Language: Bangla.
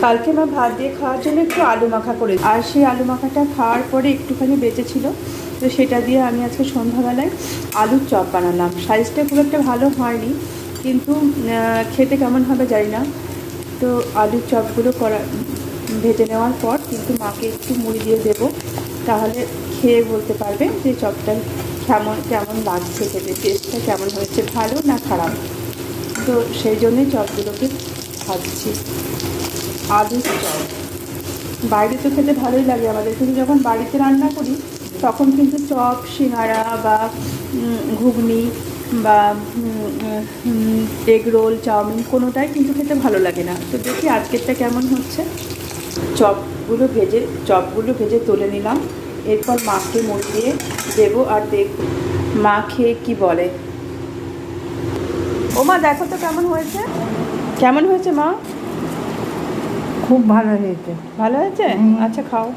কালকে মা ভাত দিয়ে খাওয়ার জন্য একটু আলু মাখা করে, আর সেই আলু মাখাটা খাওয়ার পরে একটুখানি বেঁচেছিল, তো সেটা দিয়ে আমি আজকে সন্ধ্যাবেলায় আলুর চপ বানালাম। সাইজটা খুব একটা ভালো হয়নি, কিন্তু খেতে কেমন হবে জানি না। তো আলুর চপগুলো ভেজে নেওয়ার পর কিন্তু মাকে একটু মুড়ি দিয়ে দেবো, তাহলে খেয়ে বলতে পারবে যে চপটা কেমন লাগছে, খেতে টেস্টটা কেমন হয়েছে, ভালো না খারাপ। তো সেই জন্যই চপগুলোকে খাচ্ছি। আলুর চপ বাইরে তো খেতে ভালোই লাগে আমাদের, কিন্তু যখন বাড়িতে রান্না করি তখন কিন্তু চপ, সিঙ্গাড়া বা ঘুগনি বা এগ রোল, চাউমিন কোনোটাই কিন্তু খেতে ভালো লাগে না। তো দেখি আজকেরটা কেমন হচ্ছে। চপগুলো ভেজে তুলে নিলাম, এরপর মাকে মুড়ি দিয়ে দেবো আর দেখব মা খেয়ে কী বলে। ও মা, দেখো তো কেমন হয়েছে, কেমন হয়েছে মা? খুব ভালো হয়েছে। ভালো হয়েছে? আচ্ছা খাও।